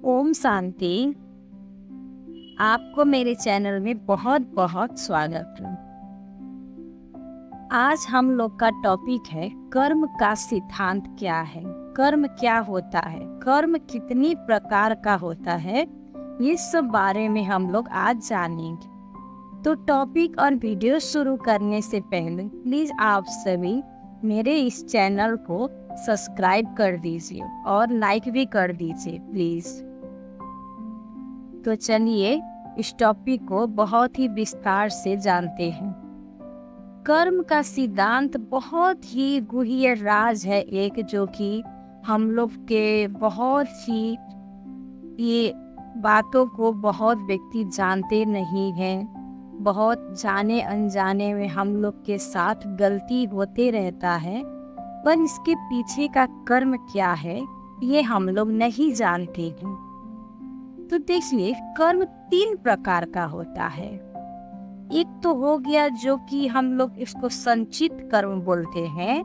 ओम शांति। आपको मेरे चैनल में बहुत बहुत स्वागत है। आज हम लोग का टॉपिक है कर्म का सिद्धांत क्या है, कर्म क्या होता है, कर्म कितनी प्रकार का होता है, ये सब बारे में हम लोग आज जानेंगे। तो टॉपिक और वीडियो शुरू करने से पहले प्लीज आप सभी मेरे इस चैनल को सब्सक्राइब कर दीजिए और लाइक भी कर दीजिए प्लीज। तो चलिए इस टॉपिक को बहुत ही विस्तार से जानते हैं। कर्म का सिद्धांत बहुत ही गूढ़ राज है एक, जो कि हम लोग के बहुत ही ये बातों को बहुत व्यक्ति जानते नहीं हैं। बहुत जाने अनजाने में हम लोग के साथ गलती होते रहता है, पर इसके पीछे का कर्म क्या है ये हम लोग नहीं जानते हैं। तो देखिए, कर्म 3 प्रकार का होता है। एक तो हो गया जो कि हम लोग इसको संचित कर्म बोलते हैं,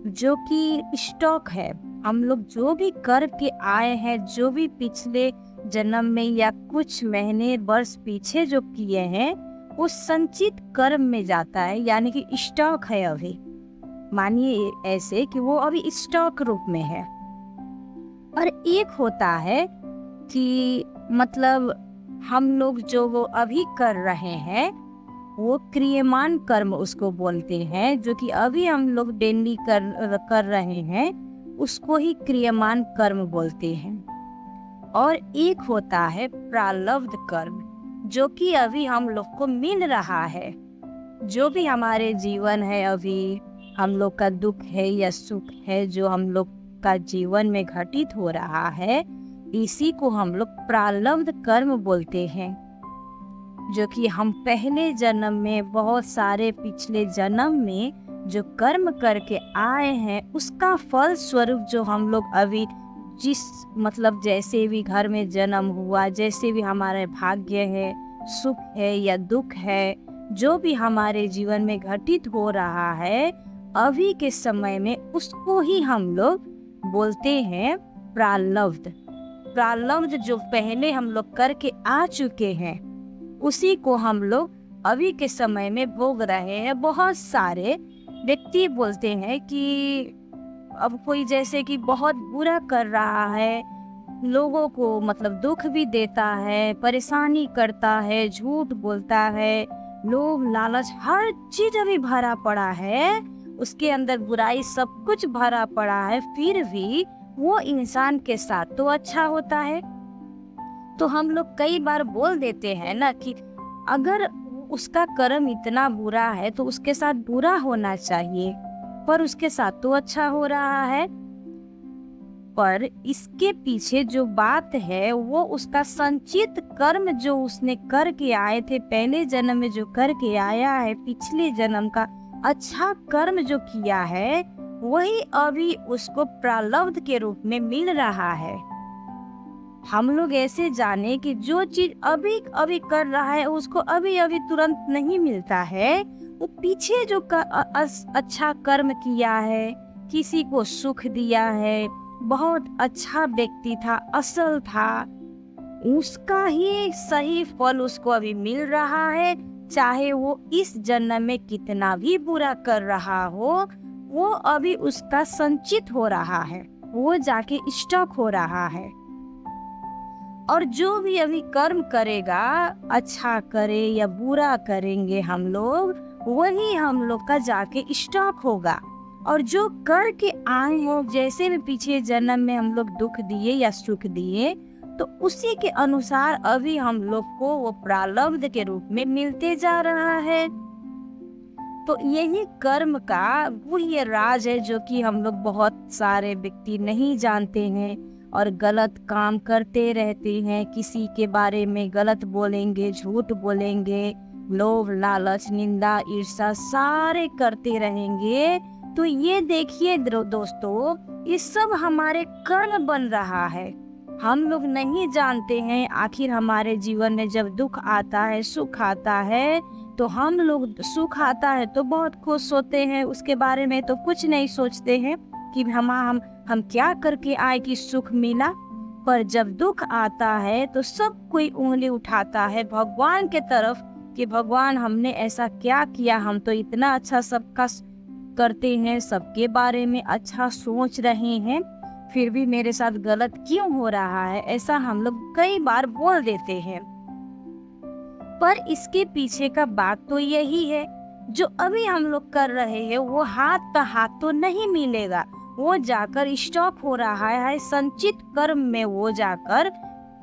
जो कि स्टॉक है। हम लोग जो भी कर के आए हैं, जो भी पिछले जन्म में या कुछ महीने वर्ष पीछे जो किए हैं, वो संचित कर्म में जाता है, यानी कि स्टॉक है। अभी मानिए ऐसे कि वो अभी स्टॉक रूप में है। और एक होता है कि मतलब हम लोग जो वो अभी कर रहे हैं, वो क्रियमान कर्म उसको बोलते हैं, जो कि अभी हम लोग डेली कर रहे हैं, उसको ही क्रियमान कर्म बोलते हैं। और एक होता है प्रारब्ध कर्म, जो कि अभी हम लोग को मिल रहा है। जो भी हमारे जीवन है, अभी हम लोग का दुख है या सुख है, जो हम लोग का जीवन में घटित हो रहा है, इसी को हम लोग प्रारब्ध कर्म बोलते हैं। जो कि हम पहले जन्म में, बहुत सारे पिछले जन्म में जो कर्म करके आए हैं, उसका फल स्वरूप जो हम लोग अभी जिस मतलब जैसे भी घर में जन्म हुआ, जैसे भी हमारे भाग्य है, सुख है या दुख है, जो भी हमारे जीवन में घटित हो रहा है अभी के समय में, उसको ही हम लोग बोलते हैं प्रारब्ध। प्रारब्ध जो पहले हम लोग करके आ चुके हैं, उसी को हम लोग अभी के समय में भोग रहे हैं। बहुत सारे व्यक्ति बोलते हैं कि अब कोई जैसे कि बहुत बुरा कर रहा है, लोगों को मतलब दुख भी देता है, परेशानी करता है, झूठ बोलता है, लोभ लालच हर चीज अभी भरा पड़ा है, उसके अंदर बुराई सब कुछ भरा पड़ा है, फिर भी वो इंसान के साथ तो अच्छा होता है। तो हम लोग कई बार बोल देते हैं ना कि अगर उसका कर्म इतना बुरा है तो उसके साथ बुरा होना चाहिए, पर उसके साथ तो अच्छा हो रहा है। पर इसके पीछे जो बात है, वो उसका संचित कर्म जो उसने करके आए थे, पहले जन्म में जो करके आया है, पिछले जन्म का अच्छा कर्म जो किया है, वही अभी उसको प्रारब्ध के रूप में मिल रहा है। हम लोग ऐसे जाने कि जो चीज अभी अभी कर रहा है, उसको अभी अभी तुरंत नहीं मिलता है। वो पीछे जो अच्छा कर्म किया है, किसी को सुख दिया है, बहुत अच्छा व्यक्ति था, असल था, उसका ही सही फल उसको अभी मिल रहा है। चाहे वो इस जन्म में कितना भी बुरा कर रहा हो, वो अभी उसका संचित हो रहा है, वो जाके स्टॉक हो रहा है। और जो भी अभी कर्म करेगा, अच्छा करे या बुरा करेंगे हम लोग, वही हम लोग का जाके स्टॉक होगा। और जो करके आए हो, जैसे भी पीछे जन्म में हम लोग दुख दिए या सुख दिए, तो उसी के अनुसार अभी हम लोग को वो प्रारब्ध के रूप में मिलते जा रहा है। तो यही कर्म का गूढ़ राज है, जो कि हम लोग बहुत सारे व्यक्ति नहीं जानते हैं और गलत काम करते रहते हैं। किसी के बारे में गलत बोलेंगे, झूठ बोलेंगे, लोभ लालच निंदा ईर्ष्या सारे करते रहेंगे। तो ये देखिए दोस्तों, ये सब हमारे कर्म बन रहा है। हम लोग नहीं जानते हैं आखिर हमारे जीवन में जब दुख आता है, सुख आता है, तो हम लोग सुख आता है तो बहुत खुश होते हैं, उसके बारे में तो कुछ नहीं सोचते हैं कि हम क्या करके आए कि सुख मिला। पर जब दुख आता है तो सब कोई उंगली उठाता है भगवान के तरफ कि भगवान हमने ऐसा क्या किया, हम तो इतना अच्छा सबका करते हैं, सबके बारे में अच्छा सोच रहे हैं, फिर भी मेरे साथ गलत क्यों हो रहा है, ऐसा हम लोग कई बार बोल देते हैं। पर इसके पीछे का बात तो यही है, जो अभी हम लोग कर रहे हैं वो हाथ का हाथ तो नहीं मिलेगा, वो जाकर स्टॉप हो रहा है, संचित कर्म में वो जाकर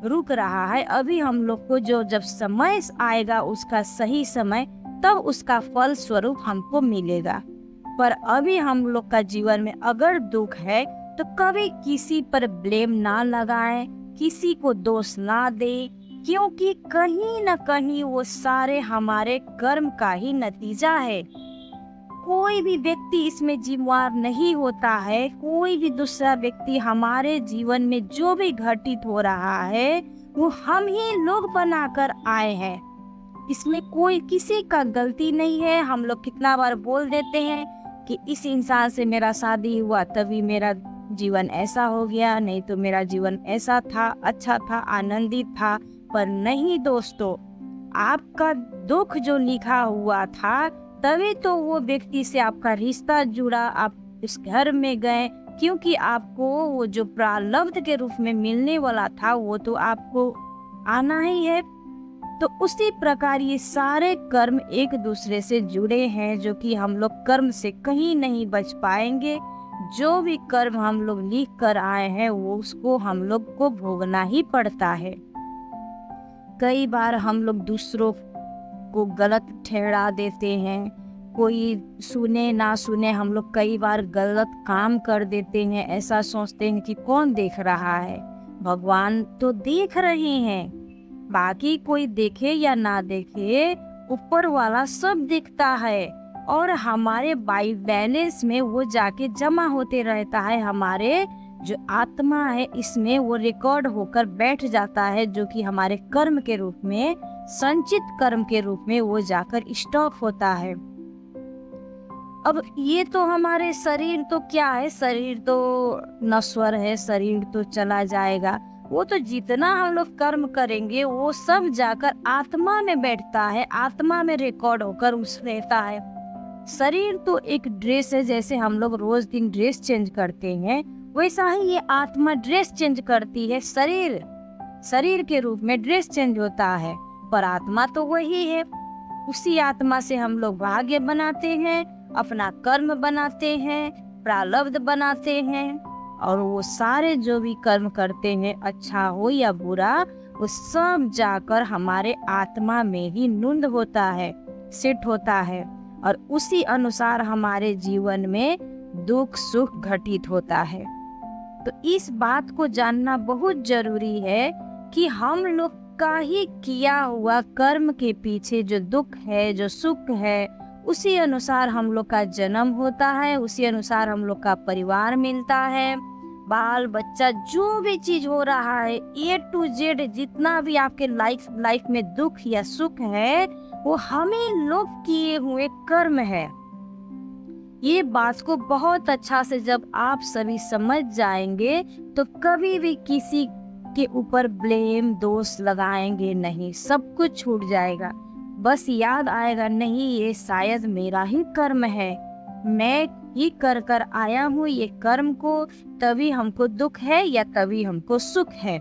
रुक रहा है। अभी हम लोग को जो जब समय आएगा उसका सही समय, तब उसका फल स्वरूप हमको मिलेगा। पर अभी हम लोग का जीवन में अगर दुख है तो कभी किसी पर ब्लेम ना लगाएं, किसी को दोष ना दे, क्योंकि कहीं न कहीं वो सारे हमारे कर्म का ही नतीजा है। कोई भी व्यक्ति इसमें जिम्मेवार नहीं होता है, कोई भी दूसरा व्यक्ति हमारे जीवन में जो भी घटित हो रहा है वो हम ही लोग बनाकर आए हैं। इसमें कोई किसी का गलती नहीं है। हम लोग कितना बार बोल देते हैं कि इस इंसान से मेरा शादी हुआ तभी मेरा जीवन ऐसा हो गया, नहीं तो मेरा जीवन ऐसा था, अच्छा था, आनंदित था। पर नहीं दोस्तों, आपका दुख जो लिखा हुआ था तभी तो वो व्यक्ति से आपका रिश्ता जुड़ा, आप इस घर में गए, क्योंकि आपको वो जो प्रारब्ध के रूप में मिलने वाला था वो तो आपको आना ही है। तो उसी प्रकार ये सारे कर्म एक दूसरे से जुड़े हैं, जो कि हम लोग कर्म से कहीं नहीं बच पाएंगे। जो भी कर्म हम लोग लिख कर आए हैं वो उसको हम लोग को भोगना ही पड़ता है। कई बार हम लोग दूसरों को गलत ठहरा देते हैं, कोई सुने ना सुने हम लोग कई बार गलत काम कर देते हैं। ऐसा सोचते हैं कि कौन देख रहा है, भगवान तो देख रहे हैं, बाकी कोई देखे या ना देखे ऊपर वाला सब दिखता है, और हमारे बैलेंस में वो जाके जमा होते रहता है। हमारे जो आत्मा है इसमें वो रिकॉर्ड होकर बैठ जाता है, जो कि हमारे कर्म के रूप में, संचित कर्म के रूप में वो जाकर स्टॉक होता है। अब ये तो हमारे शरीर तो क्या है, शरीर तो नश्वर है, शरीर तो चला जाएगा। वो तो जितना हम लोग कर्म करेंगे वो सब जाकर आत्मा में बैठता है, आत्मा में रिकॉर्ड होकर उस रहता है। शरीर तो एक ड्रेस है, जैसे हम लोग रोज दिन ड्रेस चेंज करते हैं, वैसा ही ये आत्मा ड्रेस चेंज करती है। शरीर के रूप में ड्रेस चेंज होता है, पर आत्मा तो वही है। उसी आत्मा से हम लोग भाग्य बनाते हैं, अपना कर्म बनाते हैं, प्रारब्ध बनाते हैं, और वो सारे जो भी कर्म करते हैं, अच्छा हो या बुरा, वो सब जाकर हमारे आत्मा में ही नुंद होता है, सेट होता है, और उसी अनुसार हमारे जीवन में दुख सुख घटित होता है। तो इस बात को जानना बहुत जरूरी है कि हम लोग का ही किया हुआ कर्म के पीछे जो दुख है, जो सुख है, उसी अनुसार हम लोग का जन्म होता है, उसी अनुसार हम लोग का परिवार मिलता है, बाल बच्चा, जो भी चीज हो रहा है, A to Z जितना भी आपके लाइफ में दुख या सुख है, वो हमें लोग किए हुए कर्म है। ये बात को बहुत अच्छा से जब आप सभी समझ जाएंगे तो कभी भी किसी के ऊपर ब्लेम दोष लगाएंगे नहीं, सब कुछ छूट जाएगा। बस याद आएगा, नहीं ये शायद मेरा ही कर्म है, मैं ही कर कर आया हूँ ये कर्म को, तभी हमको दुख है या तभी हमको सुख है।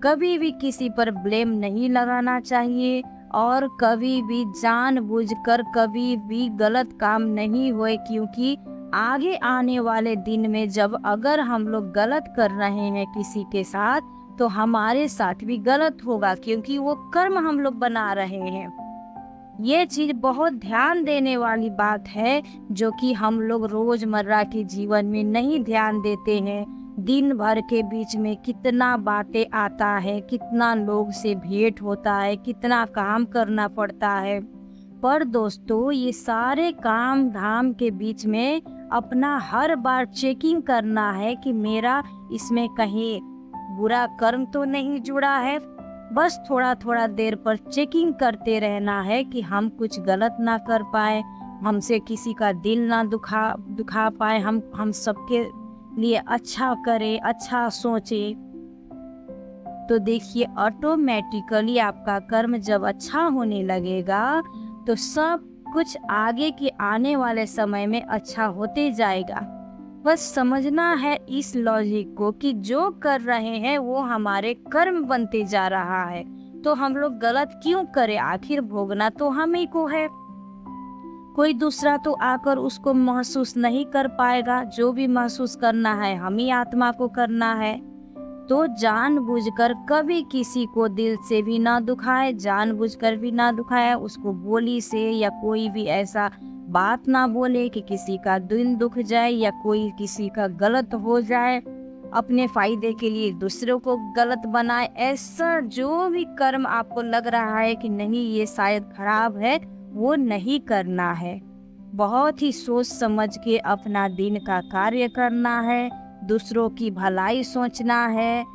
कभी भी किसी पर ब्लेम नहीं लगाना चाहिए, और कभी भी जानबूझकर कभी भी गलत काम नहीं होए, क्योंकि आगे आने वाले दिन में जब अगर हम लोग गलत कर रहे हैं किसी के साथ, तो हमारे साथ भी गलत होगा, क्योंकि वो कर्म हम लोग बना रहे हैं। ये चीज बहुत ध्यान देने वाली बात है, जो कि हम लोग रोजमर्रा के जीवन में नहीं ध्यान देते हैं। दिन भर के बीच में कितना बातें आता है, कितना लोग से भेंट होता है, कितना काम करना पड़ता है, पर दोस्तों ये सारे काम धाम के बीच में अपना हर बार चेकिंग करना है कि मेरा इसमें कहीं बुरा कर्म तो नहीं जुड़ा है। बस थोड़ा थोड़ा देर पर चेकिंग करते रहना है कि हम कुछ गलत ना कर पाए, हमसे किसी का दिल ना दुखा पाए, हम सबके लिए अच्छा करें, अच्छा सोचें। तो देखिए ऑटोमेटिकली आपका कर्म जब अच्छा होने लगेगा तो सब कुछ आगे के आने वाले समय में अच्छा होते जाएगा। बस समझना है इस लॉजिक को कि जो कर रहे हैं वो हमारे कर्म बनते जा रहा है, तो हम लोग गलत क्यों करें, आखिर भोगना तो हम ही को है। कोई दूसरा तो आकर उसको महसूस नहीं कर पाएगा, जो भी महसूस करना है हम ही आत्मा को करना है। तो जानबूझकर कभी किसी को दिल से भी ना दुखाए, जानबूझकर भी ना दुखाए, उसको बोली से या कोई भी ऐसा बात ना बोले कि किसी का दिल दुख जाए या कोई किसी का गलत हो जाए, अपने फायदे के लिए दूसरों को गलत बनाए। ऐसा जो भी कर्म आपको लग रहा है कि नहीं ये शायद खराब है, वो नहीं करना है। बहुत ही सोच समझ के अपना दिन का कार्य करना है, दूसरों की भलाई सोचना है,